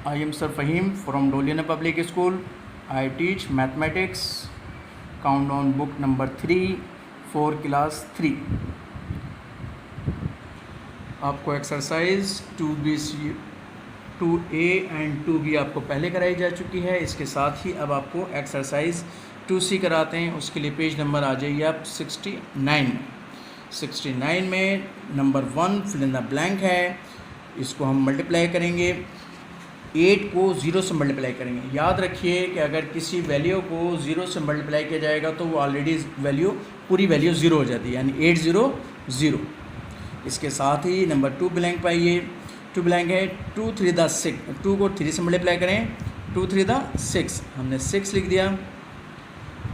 I am Sir Fahim from Doliana Public School. I teach mathematics, countdown book number 3 for class 3. आपको exercise 2A and 2B आपको पहले कराई जा चुकी है। इसके साथ ही अब आपको एक्सरसाइज 2C कराते हैं। उसके लिए पेज नंबर आ जाइए आप 69 में number 1 fill in the blank है। इसको हम मल्टीप्लाई करेंगे, 8 को 0 से मल्टीप्लाई करेंगे। याद रखिए कि अगर किसी वैल्यू को 0 से मल्टीप्लाई किया जाएगा तो वो ऑलरेडी पूरी वैल्यू 0 हो जाती है, यानी 8 0 0। इसके साथ ही नंबर 2 ब्लैंक पाइए। 2 ब्लैंक है 2 3 द 6, 2 को 3 से मल्टीप्लाई करें, 2 3 द 6, हमने 6 लिख दिया।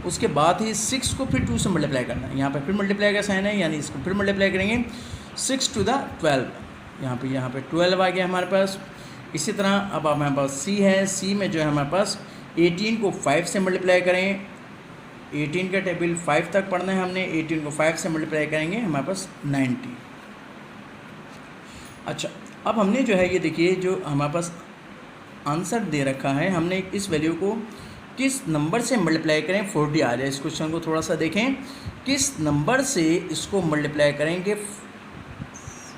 उसके बाद ही 6 को फिर 2 से मल्टीप्लाई करना है, यहाँ पे फिर मल्टीप्लाई का साइन है, यानी इसको फिर मल्टीप्लाई करेंगे 6 to the 12, यहाँ पे 12 आ गया हमारे पास। इसी तरह अब हमारे पास C है। C में जो है हमारे पास 18 को 5 से मल्टीप्लाई करें, 18 का टेबल 5 तक पढ़ना है हमने। 18 को 5 से मल्टीप्लाई करेंगे हमारे पास 90। अच्छा, अब हमने जो है ये देखिए जो हमारे पास आंसर दे रखा है, हमने इस वैल्यू को किस नंबर से मल्टीप्लाई करें 40 आ जाए। इस क्वेश्चन को थोड़ा सा देखें, किस नंबर से इसको मल्टीप्लाई करेंगे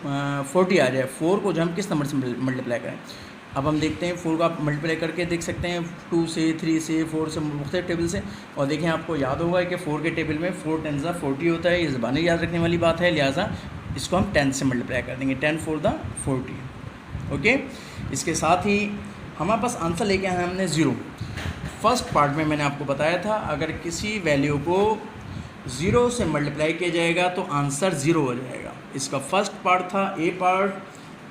40 आ जाए। 4 को जो हम किस नंबर से मल्टीप्लाई करें, अब हम देखते हैं 4 को आप मल्टीप्लाई करके देख सकते हैं 2 से, 3 से, 4 से, मुख्तलिफ टेबल से। और देखें आपको याद होगा कि 4 के टेबल में 4 10 40 होता है। ये ज़बानी याद रखने वाली बात है, लिहाजा इसको हम 10 से मल्टीप्लाई कर देंगे, 10 4 द 40। ओके, इसके साथ ही हमारे पास आंसर लेके आए हमने 0। फर्स्ट पार्ट में मैंने आपको बताया था अगर किसी वैल्यू को 0 से मल्टीप्लाई किया जाएगा तो आंसर 0 हो जाएगा। इसका फर्स्ट पार्ट था ए पार्ट,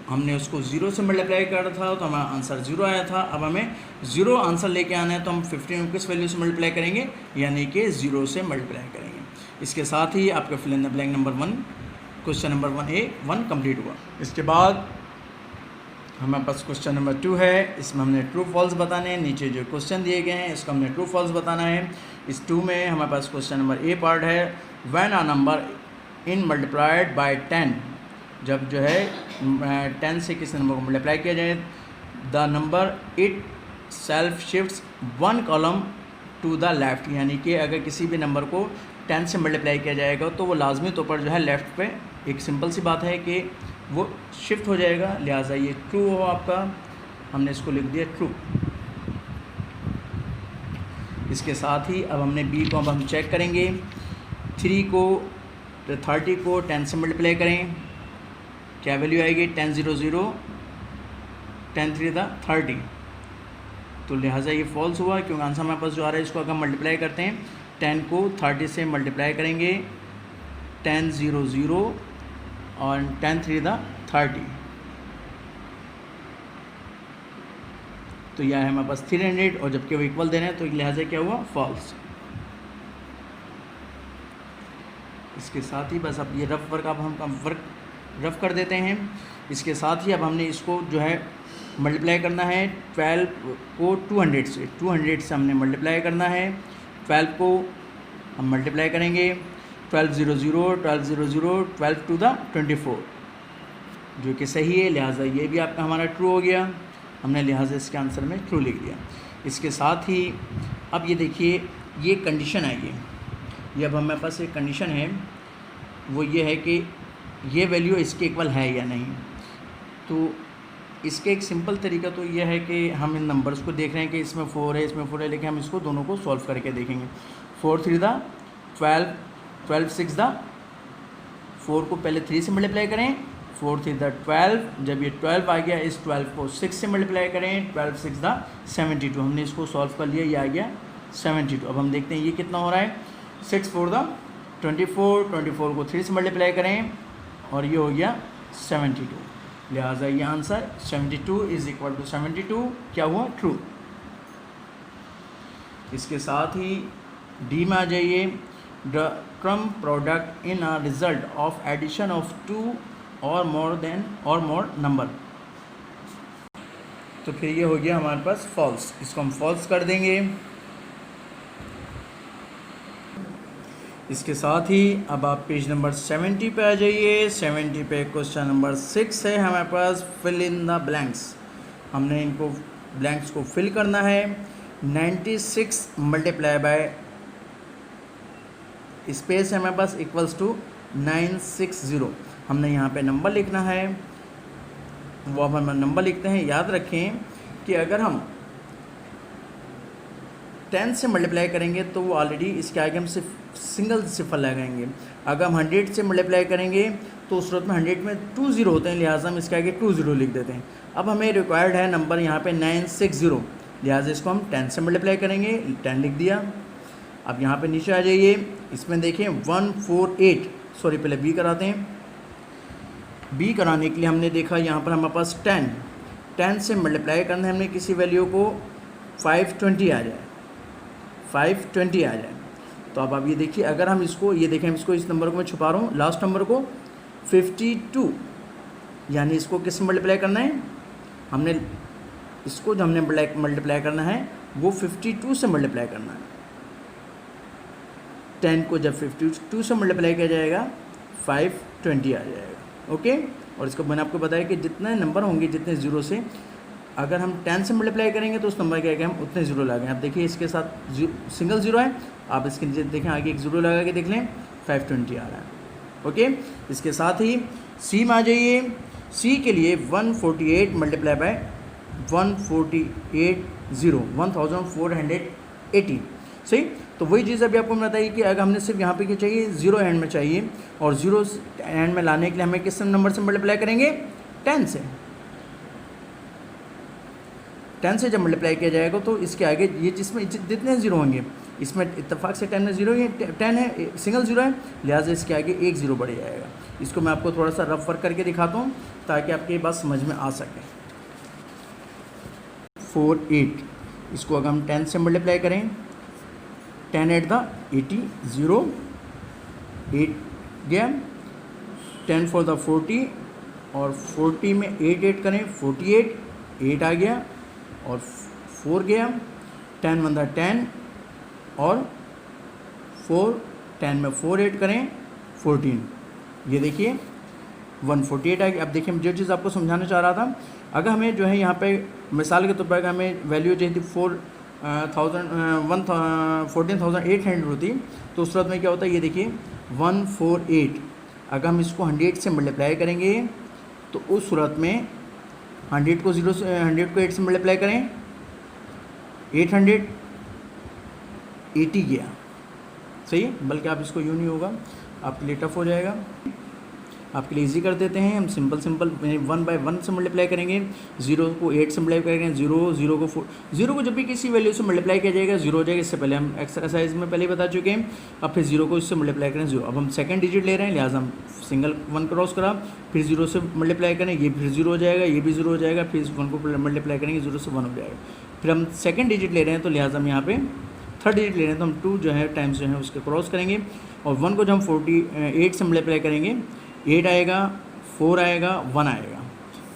हमने उसको 0 से मल्टीप्लाई करा था तो हमारा आंसर 0 आया था। अब हमें 0 आंसर लेके आना है तो हम 15 को किस वैल्यू से मल्टीप्लाई करेंगे, यानी कि 0 से मल्टीप्लाई करेंगे। इसके साथ ही आपका fill in the blank number 1, question number 1 complete हुआ। इसके बाद हमारे पास क्वेश्चन नंबर 2 है। इसमें हमने ट्रू फॉल्स बताने हैं। नीचे जो क्वेश्चन दिए गए हैं इसको हमने ट्रू फॉल्स बताना है। इस 2 में हमारे पास क्वेश्चन नंबर ए पार्ट है, when a number in multiplied by 10, जब जो है 10 से किसी नंबर को मल्टीप्लाई किया जाए, the number it self shifts 1 column to the left, यानी कि अगर किसी भी नंबर को 10 से मल्टीप्लाई किया जाएगा तो वो लाजमी तौर पर जो है लेफ़्ट पे, एक सिंपल सी बात है कि वो शिफ्ट हो जाएगा, लिहाजा ये ट्रू हो आपका। हमने इसको लिख दिया ट्रू। इसके साथ ही अब हमने बी को अब हम चेक करेंगे। 30 को 10 से मल्टीप्लाई करें, क्या वैल्यू आएगी, 10 0 0, 10 3 द 30। तो लिहाजा ये फॉल्स हुआ क्योंकि आंसर हमारे पास जो आ रहा है इसको अगर मल्टीप्लाई करते हैं 10 को 30 से मल्टीप्लाई करेंगे, 10 0 0 और 10 3 द 30, तो यह है हमारे पास 300, और जबकि वो इक्वल दे रहे हैं तो लिहाजा क्या हुआ, फॉल्स। इसके साथ ही बस अब ये रफ वर्क हम रफ कर देते हैं। इसके साथ ही अब हमने इसको जो है मल्टीप्लाई करना है 12 को 200 से, 200 से हमने मल्टीप्लाई करना है। 12 को हम मल्टीप्लाई करेंगे 12 0 0, 12 0 0, 12 to the 24, जो कि सही है, लिहाजा ये भी आपका हमारा ट्रू हो गया। हमने लिहाजा इसके आंसर में ट्रू लिख दिया। इसके साथ ही अब ये देखिए ये कंडीशन है, ये अब हमारे पास एक कंडीशन है, वो ये है कि ये वैल्यू इसके इक्वल है या नहीं। तो इसके एक सिंपल तरीका तो ये है कि हम इन नंबर्स को देख रहे हैं कि इसमें 4 है, इसमें 4 है, लेकिन हम इसको दोनों को सॉल्व करके देखेंगे। 4 3 द 12, 12 6 द 4 को पहले 3 से मल्टीप्लाई करें, 4 3 द 12, जब ये 12 आ गया इस 12 को 6 से मल्टीप्लाई करें, 12 6 द 72, हमने इसको सॉल्व कर लिया, ये आ गया 72। अब हम देखते हैं ये कितना हो रहा है, 6 4 द 24, 24 को 3 से मल्टीप्लाई करें और ये हो गया 72, लिहाजा ये आंसर 72 इज़ इक्वल टू 72 क्या हुआ, ट्रू। इसके साथ ही डी में आ जाइए, the term product in a result of addition of 2 और मोर नंबर, तो फिर ये हो गया हमारे पास फॉल्स, इसको हम फॉल्स कर देंगे। इसके साथ ही अब आप पेज नंबर 70 पे आ जाइए। 70 पे क्वेश्चन नंबर 6 है हमारे पास, फिल इन द ब्लैंक्स। हमने इनको ब्लैंक्स को फिल करना है। 96 मल्टीप्लाई बाय स्पेस है हमारे पास इक्वल्स टू 960। हमने यहाँ पे नंबर लिखना है, वो हम नंबर लिखते हैं। याद रखें कि अगर हम 10 से मल्टीप्लाई करेंगे तो वो ऑलरेडी इसके आगे हम सिर्फ सिंगल सिफर लगाएंगे। अगर हम 100 से मल्टीप्लाई करेंगे तो उस सूरत में 100 में 2 ज़ीरो होते हैं, लिहाजा हम इसके आगे 2 ज़ीरो लिख देते हैं। अब हमें रिक्वायर्ड है नंबर यहाँ पे 960, लिहाजा इसको हम 10 से मल्टीप्लाई करेंगे, 10 लिख दिया। अब यहाँ पे नीचे आ जाइए, इसमें देखें 148, सॉरी पहले बी कराते हैं। बी कराने के लिए हमने देखा यहाँ पर हमारे पास 10 से मल्टीप्लाई करना है हमने किसी वैल्यू को, 520 आ जाए, 520 आ जाए। तो अब आप ये देखिए, अगर हम इसको ये देखें, इसको इस नंबर को मैं छुपा रहा हूँ, लास्ट नंबर को 52, यानी इसको किस मल्टीप्लाई करना है, हमने इसको जो हमने मल्टीप्लाई करना है वो 52 से मल्टीप्लाई करना है। 10 को जब 52 से मल्टीप्लाई किया जाएगा 520 आ जाएगा। ओके, और इसको मैंने आपको बताया कि जितने नंबर होंगे, जितने ज़ीरो से अगर हम 10 से मल्टीप्लाई करेंगे तो उस नंबर के आगे हम उतने ज़ीरो लगाएं। आप देखिए इसके साथ सिंगल ज़ीरो है, आप इसके नीचे देखें आगे एक ज़ीरो लगा के देख लें, 520 आ रहा है। ओके, इसके साथ ही सी में आ जाइए। सी के लिए 148 मल्टीप्लाई बाय 148 1480, सही। तो वही चीज़ अभी आपको बताइए कि अगर हमने सिर्फ यहाँ पे क्या चाहिए, ज़ीरो एंड में चाहिए, और ज़ीरो एंड में लाने के लिए हमें किस नंबर से मल्टीप्लाई करेंगे, 10 से। 10 से जब मल्टीप्लाई किया जाएगा तो इसके आगे ये जिसमें जितने ज़ीरो होंगे, इसमें इत्तेफाक से 10 में ज़ीरो ही 10 है, सिंगल ज़ीरो है, लिहाजा इसके आगे एक ज़ीरो बढ़ जाएगा। इसको मैं आपको थोड़ा सा रफ वर्क करके दिखाता हूँ ताकि आपकी बात समझ में आ सके। 48, इसको अगर हम 10 से मल्टीप्लाई करें, 10 8 द 80, 0 8 गया, 10 4 द 40, और 40 में 8 8 करें, 48 8 आ गया, और 4 गया, 10 1 द 10, और 4 10 में 4 8 करें, 14, ये देखिए 148 आ गया। अब देखिए जो चीज़ आपको समझाना चाह रहा था, अगर हमें जो है यहाँ पे मिसाल के तौर पर हमें वैल्यू चाहिए थी 14,800 होती, तो उस सूरत में क्या होता है, ये देखिए 148, अगर हम इसको 100 से मल्टीप्लाई करेंगे तो उस सूरत में 100 को 0 से 100 को 8 से मल्टीप्लाई करें, 880 गया, सही है। बल्कि आप इसको यूँ नहीं होगा, आपके लिए टफ हो जाएगा, आपके लिए इजी कर देते हैं हम। सिंपल 1 बाय 1 से मल्टीप्लाई करेंगे, 0 को 8 से मल्टीप्लाई करेंगे, 0 को 4, 0 को जब भी किसी वैल्यू से मल्टीप्लाई किया जाएगा 0 हो जाएगा। इससे पहले हम एक्सरसाइज में पहले बता चुके हैं। अब फिर 0 को इससे मल्टीप्लाई करें 0। अब हम सेकंड डिजिट ले रहे हैं, लिहाजा हम सिंगल 1 क्रॉस करा, फिर 0 से मल्टीप्लाई करें, ये फिर 0 हो जाएगा, ये भी 0 हो जाएगा, फिर 1 को मल्टीप्लाई करेंगे 0 से 1 हो जाएगा। फिर हम सेकंड डिजिट ले रहे हैं तो लिहाजा हम यहाँ पे थर्ड डिजिट ले रहे हैं तो हम 2 जो है टाइम्स जो है उसके क्रॉस करेंगे, और 1 को जब हम 48 से मल्टीप्लाई करेंगे, 8 आएगा, 4 आएगा, 1 आएगा।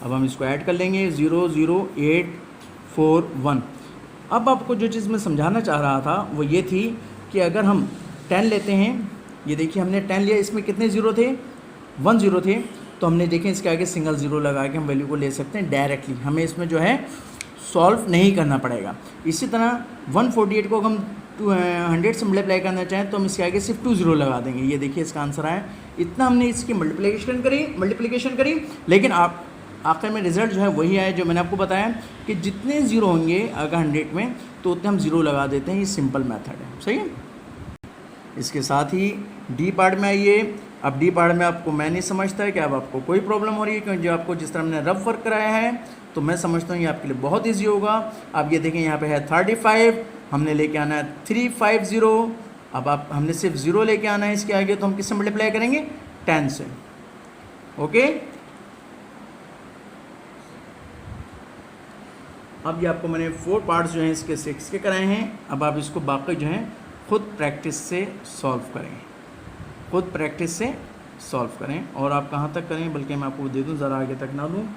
अब हम इसको ऐड कर लेंगे, 0 0 8 4 1। अब आपको जो चीज़ मैं समझाना चाह रहा था वो ये थी कि अगर हम 10 लेते हैं, ये देखिए हमने 10 लिया, इसमें कितने ज़ीरो थे, 1 ज़ीरो थे, तो हमने देखें इसके आगे सिंगल ज़ीरो लगा के हम वैल्यू को ले सकते हैं डायरेक्टली, हमें इसमें जो है सॉल्व नहीं करना पड़ेगा। इसी तरह 148 को हम 100 से मल्टीप्लाई करना चाहें तो हम इसके आगे सिर्फ 2 ज़ीरो लगा देंगे। ये देखिए इसका आंसर आया। इतना हमने इसकी मल्टीप्लिकेशन करी, लेकिन आप आखिर में रिज़ल्ट जो है वही आया जो मैंने आपको बताया कि जितने ज़ीरो होंगे अगर 100 में तो उतने हम ज़ीरो लगा देते हैं। ये सिंपल मेथड है, सही है। इसके साथ ही डी पार्ट में आइए। अब डी पार्ट में आपको मैं नहीं समझता कि अब आपको कोई प्रॉब्लम हो रही है, क्योंकि जो आपको जिस तरह हमने रफ वर्क कराया है तो मैं समझता हूँ ये आपके लिए बहुत ईजी होगा। आप ये देखें यहाँ पे है 35, हमने लेके आना है 350। अब आप हमने सिर्फ 0 लेके आना है इसके आगे, तो हम किससे मल्टीप्लाई करेंगे, 10 से। ओके, अब ये आपको मैंने 4 पार्ट्स जो हैं इसके 6 के कराए हैं। अब आप इसको बाकी जो हैं खुद प्रैक्टिस से सॉल्व करें, खुद प्रैक्टिस से सॉल्व करें। और आप कहाँ तक करें, बल्कि मैं आपको दे दूँ, ज़रा आगे तक ना दूँ।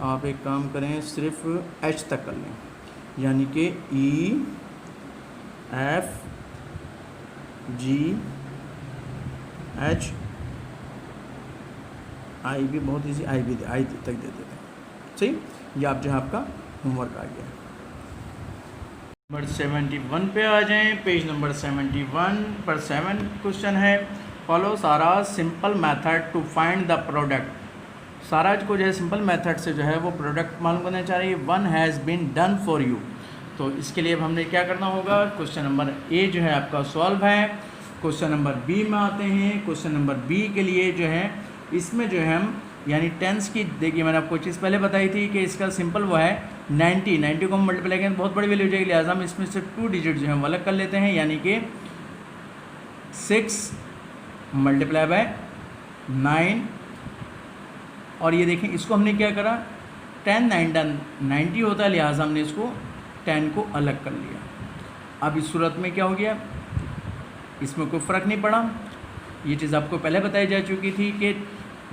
आप एक काम करें, सिर्फ H तक कर लें, यानी कि E F G H I भी बहुत ईजी, I तक दे देते हैं, सही। ये आप जो है आपका होमवर्क आ गया। नंबर 71 पे आ जाएं, पेज नंबर 71 पर 7 क्वेश्चन है, follow Sarrus simple method to find the product. साराज को जो है सिंपल मेथड से जो है वो प्रोडक्ट मालूम करना चाह रही है। One has been done for you. तो इसके लिए अब हमने क्या करना होगा, क्वेश्चन नंबर ए जो है आपका सॉल्व है। क्वेश्चन नंबर बी में आते हैं। क्वेश्चन नंबर बी के लिए जो है इसमें जो है हम यानी टेंस की, देखिए मैंने आपको चीज़ पहले बताई थी कि इसका सिंपल वो है 90 को हम मल्टीप्लाई करें बहुत बड़ी वैल्यू हो जाएगी, लिहाजा हम इसमें से 2 डिजिट जो है वो अलग कर लेते हैं, यानी कि 6 मल्टीप्लाई बाय 9। और ये देखें इसको हमने क्या करा, 10 9 90 होता है, लिहाजा हमने इसको 10 को अलग कर लिया। अब इस सूरत में क्या हो गया, इसमें कोई फ़र्क नहीं पड़ा। ये चीज़ आपको पहले बताई जा चुकी थी कि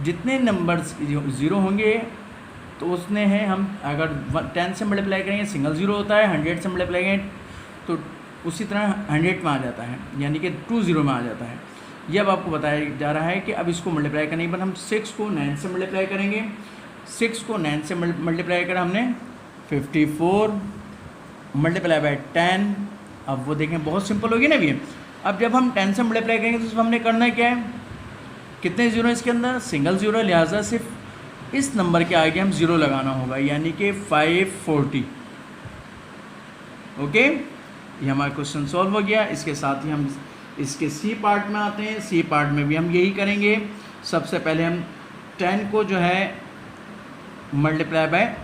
जितने नंबर्स ज़ीरो होंगे तो उसने हैं हम अगर 10 से मल्टीप्लाई करेंगे सिंगल ज़ीरो होता है, 100 से मल्टीप्लाई करेंगे तो उसी तरह 100 में आ जाता है, यानी कि 20 में आ जाता है। ये अब आपको बताया जा रहा है कि अब इसको मल्टीप्लाई करने के बाद हम 6 को 9 से मल्टीप्लाई करेंगे। 6 को 9 से मल्टीप्लाई करा हमने 54 मल्टीप्लाई बाय 10। अब वो देखें बहुत सिंपल होगी ना भी। अब जब हम 10 से मल्टीप्लाई करेंगे तो हमने करना है क्या है, कितने ज़ीरो इसके अंदर, सिंगल ज़ीरो, लिहाजा सिर्फ इस नंबर के आगे हम ज़ीरो लगाना होगा, यानी कि 540। ओके, ये हमारा क्वेश्चन सॉल्व हो गया। इसके साथ ही हम इसके सी पार्ट में आते हैं। सी पार्ट में भी हम यही करेंगे। सबसे पहले हम 10 को जो है मल्टीप्लाई बाय,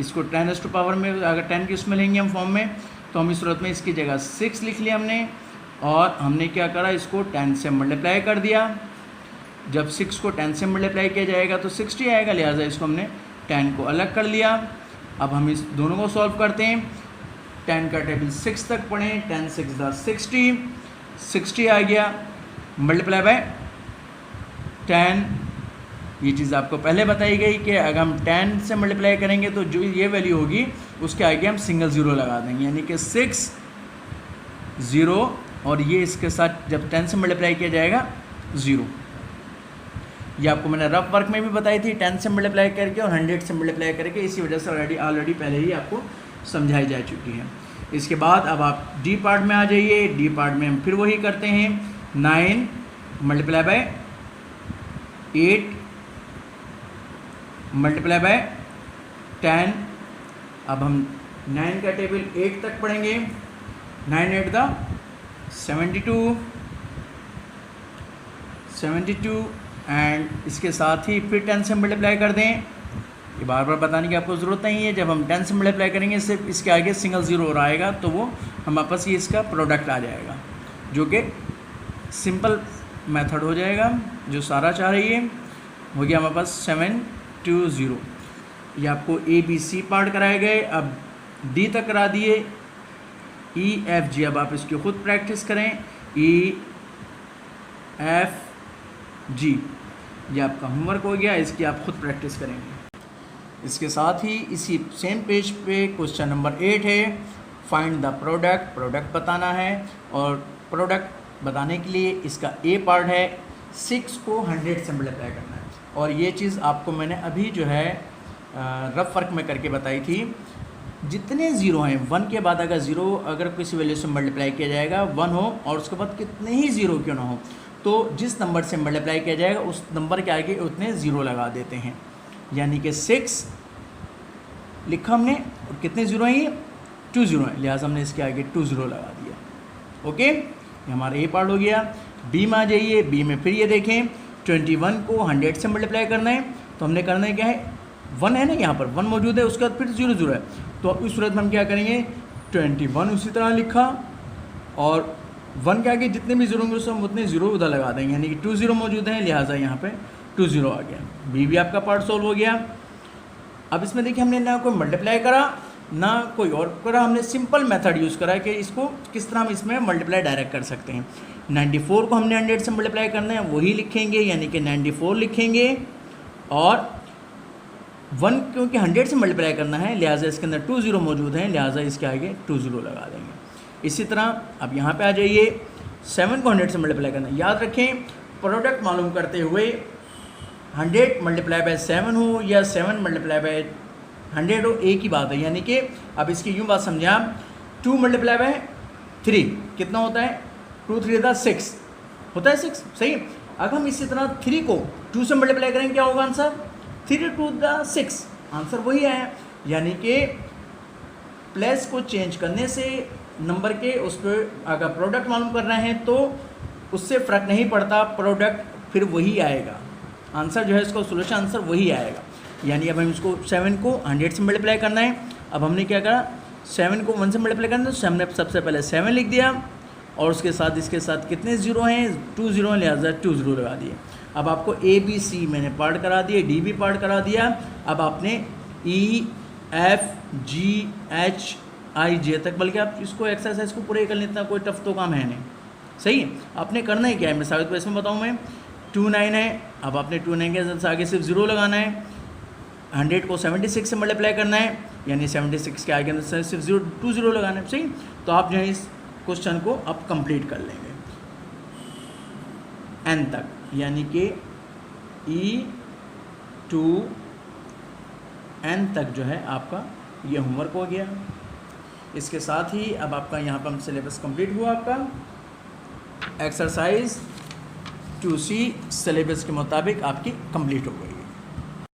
इसको 10 टू पावर में अगर 10 की उसमें लेंगे हम फॉर्म में, तो हम इस सूरत में इसकी जगह 6 लिख लिया हमने, और हमने क्या करा, इसको 10 से मल्टीप्लाई कर दिया। जब 6 को 10 से मल्टीप्लाई किया जाएगा तो 60 आएगा, लिहाजा इसको हमने 10 को अलग कर लिया। अब हम इस दोनों को सॉल्व करते हैं। 10 का टेबल 6 तक पढ़ें, 10 6 दा 60 आ गया, मल्टीप्लाई बाय 10। ये चीज़ आपको पहले बताई गई कि अगर हम 10 से मल्टीप्लाई करेंगे तो जो ये वैल्यू होगी उसके आगे हम सिंगल ज़ीरो लगा देंगे, यानी कि 6 0, और ये इसके साथ जब 10 से मल्टीप्लाई किया जाएगा 0। ये आपको मैंने रफ वर्क में भी बताई थी, 10 से मल्टीप्लाई करके और 100 से मल्टीप्लाई करके, इसी वजह से ऑलरेडी पहले ही आपको समझाई जा चुकी है। इसके बाद अब आप डी पार्ट में आ जाइए। डी पार्ट में हम फिर वही करते हैं, 9 मल्टीप्लाई बाय 8 मल्टीप्लाई बाय 10। अब हम 9 का टेबल 8 तक पढ़ेंगे। 9 8 दा 72 एंड इसके साथ ही फिर 10 से मल्टीप्लाई कर दें। ये बार बार बताने की आपको ज़रूरत नहीं है। जब हम 10 से मल्टीप्लाई करेंगे सिर्फ इसके आगे सिंगल ज़ीरो और आएगा तो वो हमारे पास ये इसका प्रोडक्ट आ जाएगा, जो कि सिंपल मेथड हो जाएगा जो सारा चाह रही है। हो गया हमारे पास 720। ये आपको ABC पार्ट कराए गए, अब D तक करा दिए, EFG। अब आप इसकी ख़ुद प्रैक्टिस करें, EFG। ये आपका होमवर्क हो गया, इसकी आप ख़ुद प्रैक्टिस करेंगे। इसके साथ ही इसी सेम पेज पे क्वेश्चन नंबर 8 है, फाइंड द प्रोडक्ट। प्रोडक्ट बताना है, और प्रोडक्ट बताने के लिए इसका A पार्ट है 6 को 100 से मल्टीप्लाई करना है। और ये चीज़ आपको मैंने अभी जो है रफ वर्क में करके बताई थी। जितने ज़ीरो हैं 1 के बाद अगर ज़ीरो अगर किसी वैल्यू से मल्टीप्लाई किया जाएगा 1 हो, और उसके बाद कितने ही ज़ीरो क्यों ना हो, तो जिस नंबर से मल्टीप्लाई किया जाएगा उस नंबर के आगे उतने ज़ीरो लगा देते हैं। यानी कि 6 लिखा हमने, और कितने ज़ीरो हैं, 2 ज़ीरो हैं, लिहाजा हमने इसके आगे 2 ज़ीरो लगा दिया। ओके, ये हमारा A पार्ट हो गया। B में आ जाइए। B में फिर ये देखें 21 को 100 से मल्टीप्लाई करना है, तो हमने करना है क्या है, 1 है ना, यहाँ पर 1 मौजूद है, उसके बाद फिर 0 0 है, तो इस सूरत में हम क्या करेंगे, 21 उसी तरह लिखा, और 1 के आगे जितने भी ज़ीरो होंगे उसमें हम उतने ज़ीरो उधर लगा देंगे, यानी कि 2 0 मौजूद हैं, लिहाजा यहाँ पे 2 0 आ गया। B भी आपका पार्ट सॉल्व हो गया। अब इसमें देखिए हमने ना कोई मल्टीप्लाई करा ना कोई और करा, हमने सिंपल मेथड यूज़ करा है कि इसको किस तरह हम इसमें मल्टीप्लाई डायरेक्ट कर सकते हैं। 94 को हमने 100 से मल्टीप्लाई करना है, वही लिखेंगे, यानी कि 94 लिखेंगे, और 1 क्योंकि 100 से मल्टीप्लाई करना है लिहाजा इसके अंदर 2 0 मौजूद हैं, लिहाजा इसके आगे 2 0 लगा देंगे। इसी तरह अब यहाँ पे आ जाइए, 7 को 100 से मल्टीप्लाई करना है। याद रखें प्रोडक्ट मालूम करते हुए 100 मल्टीप्लाई बाय 7 हो या 7 मल्टीप्लाई बाय 100 हो, एक ही बात है। यानी कि अब इसकी यूँ बात समझें आप, 2 मल्टीप्लाई बाय 3 कितना होता है, 2 3 दा 6 होता है 6, सही। अगर हम इसी तरह 3 को 2 से मल्टीप्लाई करेंगे क्या होगा आंसर, 3 2 दा 6, आंसर वही आया। यानी कि प्लेस को चेंज करने से नंबर के उस पर अगर प्रोडक्ट मालूम कर रहे हैं तो उससे फ़र्क नहीं पड़ता, प्रोडक्ट फिर वही आएगा, आंसर जो है इसका सोल्यूशन आंसर वही आएगा। यानी अब हम इसको 7 को 100 से मल्टीप्लाई करना है। अब हमने क्या करा, 7 को 1 से मल्टीप्लाई करना है तो हमने सबसे पहले 7 लिख दिया और उसके साथ इसके साथ कितने ज़ीरो हैं, 2 ज़ीरो हैं, लिहाजा 2 ज़ीरो लगा दिए। अब आपको ABC मैंने पार्ट करा दिए, D भी पार्ट करा दिया। अब आपने EFGHIJ तक, बल्कि आप इसको एक्सरसाइज को पूरे कर लेते हैं, कोई टफ तो काम है नहीं, सही है। आपने करना ही क्या है, मैं साबित को इसमें बताऊँ मैं, 2 9 है। अब आपने 2 9 के आगे सिर्फ ज़ीरो लगाना है, 100 को 76 से मल्टीप्लाई करना है, यानी 76 के आगे अंदर सिर्फ 2 ज़ीरो लगाना है, सही। तो आप जो है इस क्वेश्चन को आप कंप्लीट कर लेंगे n तक, यानी कि E to n तक जो है आपका ये होमवर्क हो गया। इसके साथ ही अब आपका यहाँ पर सिलेबस कंप्लीट हुआ, आपका एक्सरसाइज 2C सिलेबस के मुताबिक आपकी कंप्लीट हो गई।